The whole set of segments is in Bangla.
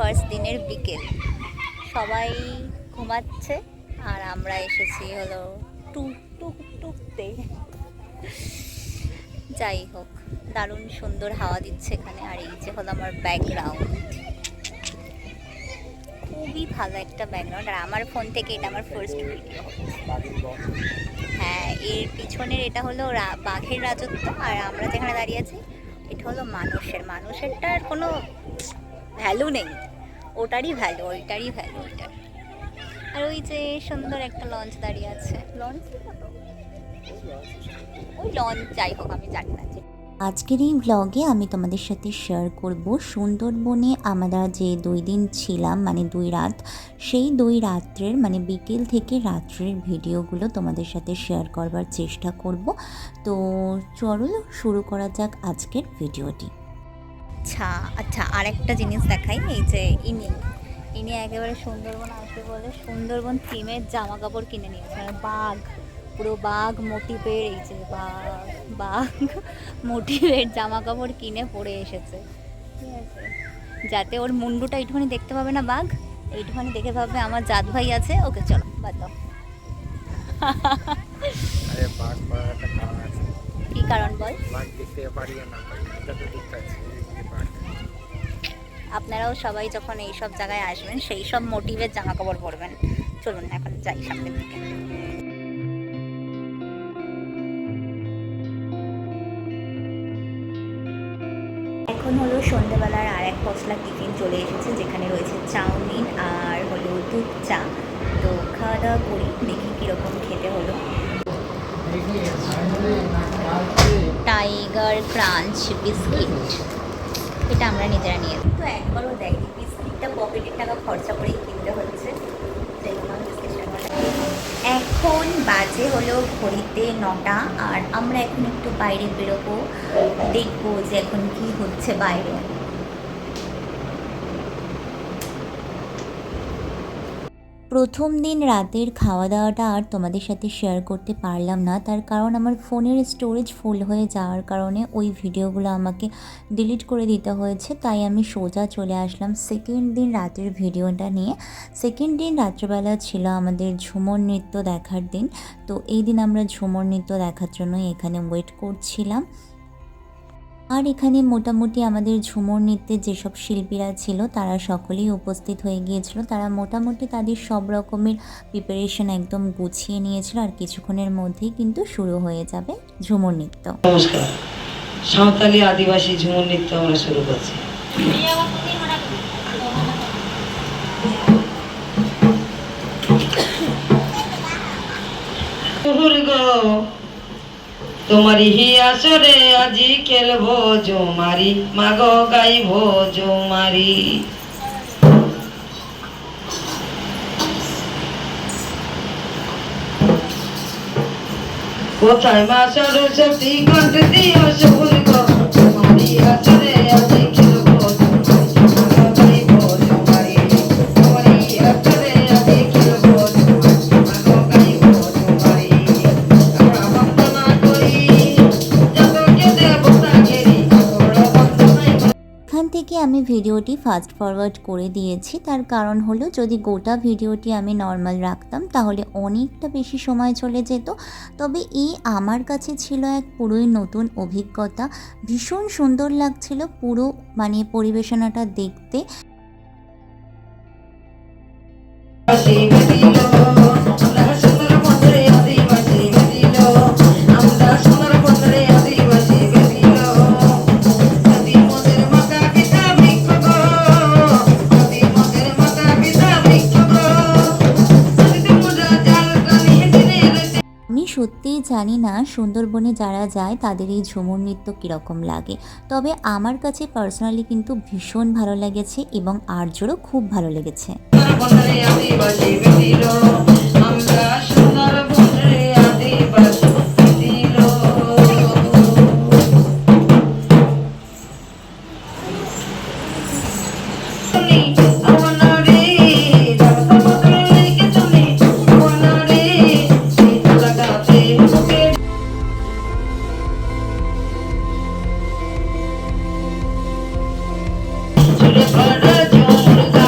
ফার্স্ট দিনের বিকেল, সবাই ঘুমাচ্ছে আর আমরা এসেছি হলো টুক টুক টুকতে। যাই হোক, দারুণ সুন্দর হাওয়া দিচ্ছে এখানে। আর এই যে হলো আমার ব্যাকগ্রাউন্ড, খুবই ভালো একটা ব্যাকগ্রাউন্ড। আর আমার ফোন থেকে এটা আমার ফার্স্ট ভিডিও। হ্যাঁ, এর পিছনের এটা হলো বাঘের রাজত্ব, আর আমরা যেখানে দাঁড়িয়ে আছি এটা হলো মানুষেরটার কোনো ভ্যালু নেই, ওটারই ভ্যালু, ওইটারই ভ্যালু ওইটার। আর ওই যে সুন্দর একটা লঞ্চ দাঁড়িয়ে আছে, লঞ্চ ওই লঞ্চ, যাই হোক আমি জানি না। আজকের এই ব্লগে আমি তোমাদের সাথে শেয়ার করব সুন্দরবনে আমরা যে 2 দিন ছিলাম, মানে 2 রাত, সেই 2 রাত্রের মানে বিকেল থেকে রাত্রের ভিডিওগুলো তোমাদের সাথে শেয়ার করবার চেষ্টা করব। তো চলো শুরু করা যাক আজকের ভিডিওটি। আচ্ছা আরেকটা জিনিস দেখাই, এই যে ইনি একেবারে সুন্দরবন আসবে বলে সুন্দরবন থিমের জামা কাপড় কিনে নিয়েছে, মানে বাঘ, পুরো বাঘ মোটিভের, এই যে বাঘ মোটিভের জামা কাপড় কিনে পরে এসেছে, ঠিক আছে, যাতে ওর মুন্ডুটা এইটুখানি দেখতে পাবে না বাঘ, এইটুখানি দেখে ভাববে আমার জাত ভাই আছে। ওকে চলো বাদ দাও। কি কারণ বল? আপনারাও সবাই যখন এইসব জায়গায় আসবেন সেই সব মোটিভের জামা কাপড় পরবেন। চলুন এখন যাই সামনের দিকে। এখন হলো সন্ধ্যেবেলার আর এক পশলা টিফিন চলে এসেছে, যেখানে রয়েছে চাউমিন আর হলো দুধ চা। তো খাওয়া দাওয়া করি, দেখি কীরকম খেতে হলো। টাইগার ক্রাঞ্চ বিস্কিট, এটা আমরা নিজেরা নিয়ে, তো একবারও দেয়নি বিস্কিটটা, পকেটের টাকা খরচা করেই কিনতে হচ্ছে। এখন বাজে হলো ঘড়িতে 9টা, আর আমরা এখন একটু বাইরে বেরোবো, দেখবো যে এখন কি হচ্ছে বাইরে। প্রথম দিন রাতের খাওয়া দাওয়াটা আর তোমাদের সাথে শেয়ার করতে পারলাম না, তার কারণ আমার ফোনের স্টোরেজ ফুল হয়ে যাওয়ার কারণে ওই ভিডিওগুলো আমাকে ডিলিট করে দিতে হয়েছে। তাই আমি সোজা চলে আসলাম সেকেন্ড দিন রাতের ভিডিওটা নিয়ে। সেকেন্ড দিন রাত্রেবেলা ছিল আমাদের ঝুমুর নৃত্য দেখার দিন। তো এই দিন আমরা ঝুমুর নৃত্য দেখার জন্য এখানে ওয়েট করছিলাম। আর এখানে মোটামুটি আমাদের ঝুমুর নৃত্যের যেসব শিল্পীরা ছিল তারা সকলেই উপস্থিত হয়ে গিয়েছিল। তারা মোটামুটি তাদের সব রকমের প্রিপারেশন একদম গুছিয়ে নিয়েছিল, আর কিছুক্ষণের মধ্যেই কিন্তু শুরু হয়ে যাবে ঝুমুর নৃত্য। নমস্কার, সাঁওতালি আদিবাসী ঝুমুর নৃত্য আমরা শুরু করছি। তোমারি আসরে আজি খেলবো জমারি, মাগো গাইব জমারি। কোথায় মা সরস্বতী কণ্ঠ দিও সবুর গো, তোমারি আসরে আজি খেলবো জমারি, মাগো গাইব জমারি। তোমারি আসরে আজি খেলবো মাগো গাইব জমারি। আমরা বন্দনা করি যতকে দেবতা ঘেরি, এখান থেকে আমি ভিডিওটি ফাস্ট ফরওয়ার্ড করে দিয়েছি, তার কারণ হলো যদি গোটা ভিডিওটি আমি নর্মাল রাখতাম তাহলে অনেকটা বেশি সময় চলে যেত। তবে এই আমার কাছে ছিল এক পুরোই নতুন অভিজ্ঞতা, ভীষণ সুন্দর লাগছিল পুরো মানে পরিবেশনাটা দেখতে। আমি সত্যিই জানি না সুন্দরবনে যারা যায় তাদের এই ঝুমুর নৃত্য কীরকম লাগে, তবে আমার কাছে পার্সোনালি কিন্তু ভীষণ ভালো লেগেছে এবং আর্যরও খুব ভালো লেগেছে। Para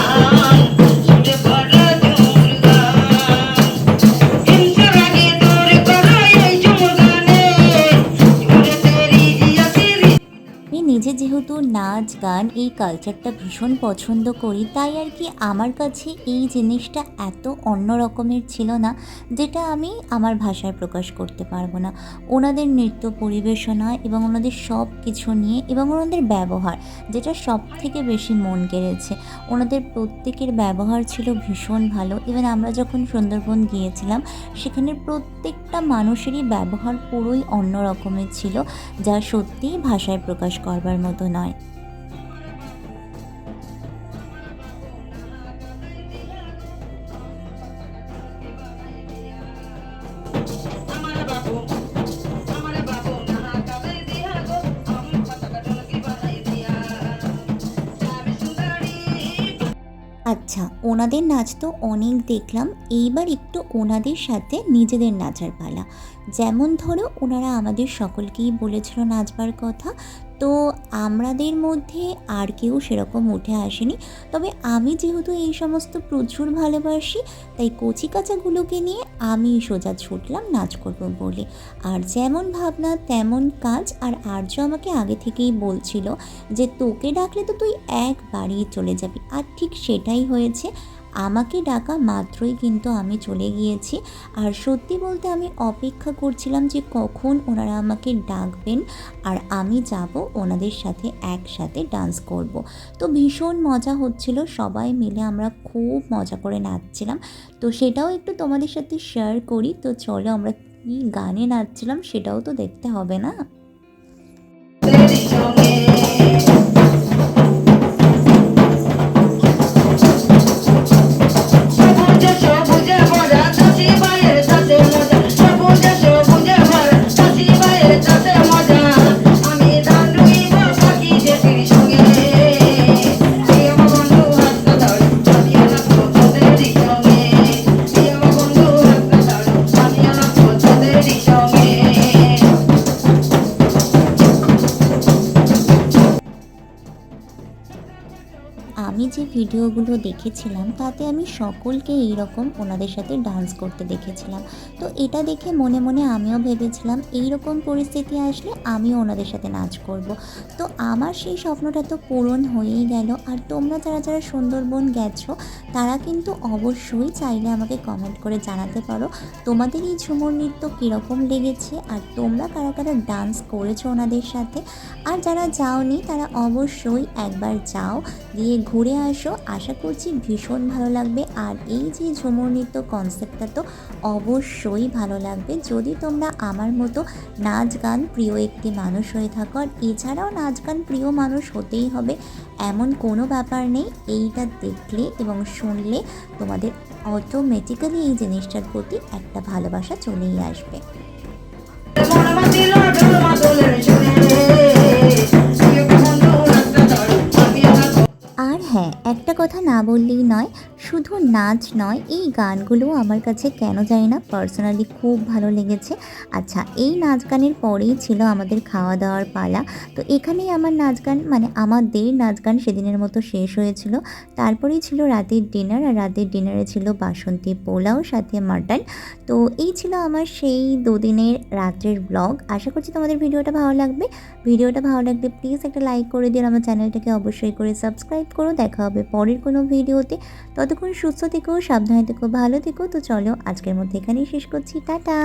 নাচ গান এই কালচারটা ভীষণ পছন্দ করি, তাই আর কি আমার কাছে এই জিনিসটা এত অন্য রকমের ছিল না, যেটা আমি আমার ভাষায় প্রকাশ করতে পারবো না। ওনাদের নৃত্য পরিবেশনা এবং ওনাদের সব কিছু নিয়ে এবং ওনাদের ব্যবহার, যেটা সব থেকে বেশি মন কেড়েছে। ওনাদের প্রত্যেকের ব্যবহার ছিল ভীষণ ভালো। ইভেন আমরা যখন সুন্দরবন গিয়েছিলাম, সেখানের প্রত্যেকটা মানুষেরই ব্যবহার পুরোই অন্য রকমের ছিল, যা সত্যিই ভাষায় প্রকাশ করবার মতো নয়। আচ্ছা, ওনাদের নাচ তো অনেক দেখলাম, এইবার একটু ওনাদের সাথে নিজেদের নাচার পালা। যেমন ধরো, ওনারা আমাদের সকলকেই বলেছিল নাচবার কথা, তো আমাদের মধ্যে আর কেউ সেরকম উঠে আসেনি। তবে আমি যেহেতু এই সমস্ত প্রচুর ভালোবাসি, তাই কচিকাচাগুলোকে নিয়ে আমি সোজা ছুটলাম নাচ করবো বলে। আর যেমন ভাবনা তেমন কাজ। আর আর্য আমাকে আগে থেকেই বলছিল যে তোকে ডাকলে তো তুই একবারেই চলে যাবি, আর ঠিক সেটাই হয়েছে। আমাকে ডাকা মাত্রই কিন্তু আমি চলে গিয়েছি। আর সত্যি বলতে আমি অপেক্ষা করছিলাম যে কখন ওনারা আমাকে ডাকবেন আর আমি যাব ওনাদের সাথে একসাথে ডান্স করব। তো ভীষণ মজা হচ্ছিল, সবাই মিলে আমরা খুব মজা করে নাচছিলাম। তো সেটাও একটু তোমাদের সাথে শেয়ার করি। তো চলো, আমরা কী গানে নাচছিলাম সেটাও তো দেখতে হবে না। আমি যে ভিডিওগুলো দেখেছিলাম তাতে আমি সকলকে এইরকম ওনাদের সাথে ডান্স করতে দেখেছিলাম। তো এটা দেখে মনে মনে আমিও ভেবেছিলাম এইরকম পরিস্থিতি আসলে আমিও ওনাদের সাথে নাচ করব। তো আমার সেই স্বপ্নটা তো পূরণ হয়েই গেল। আর তোমরা যারা যারা সুন্দরবন গেছো, তারা কিন্তু অবশ্যই চাইলে আমাকে কমেন্ট করে জানাতে পারো তোমাদের এই ঝুমুর নৃত্য কীরকম লেগেছে, আর তোমরা কারা কারা ডান্স করেছো ওনাদের সাথে। আর যারা যাওনি তারা অবশ্যই একবার যাও, গিয়ে ঘুরে আসো। আশা করছি ভীষণ ভালো লাগবে। আর এই যে ঝুমুর নৃত্য কনসেপ্টটা তো অবশ্যই ভালো লাগবে, যদি তোমরা আমার মতো নাচ গান প্রিয় একটি মানুষ হয়ে থাকো। আর এছাড়াও নাচ গান প্রিয় মানুষ হতেই হবে এমন কোনো ব্যাপার নেই। এইটা দেখলে এবং শুনলে তোমাদের অটোমেটিক্যালি এই জিনিসটার প্রতি একটা ভালোবাসা চলেই আসবে। আর হ্যাঁ, একটা কথা না বললেই নয়, শুধু নাচ নয়, এই গানগুলোও আমার কাছে কেন জানি না পার্সোনালি খুব ভালো লেগেছে। আচ্ছা, এই নাচ গানের পরেই ছিল আমাদের খাওয়া দাওয়ার পালা। তো এখানেই আমার নাচ গান আমাদের নাচ গান সেদিনের মতো শেষ হয়েছিল। তারপরেই ছিল রাতের ডিনার, আর রাতের ডিনারে ছিল বাসন্তী পোলাও সাথে মাটন। তো এই ছিল আমার সেই দুদিনের রাত্রের ব্লগ। আশা করছি তোমাদের ভিডিওটা ভালো লাগবে। ভিডিওটা ভালো লাগলে প্লিজ একটা লাইক করে দিও, আমার চ্যানেলটাকে অবশ্যই করে সাবস্ক্রাইব করো। দেখা হবে পরের কোনো ভিডিওতে। ততক্ষণ সুস্থ থেকো, সাবধানে থেকো, ভালো থেকো। তো চলো, আজকের মধ্যে এখানেই শেষ করছি। টাটা।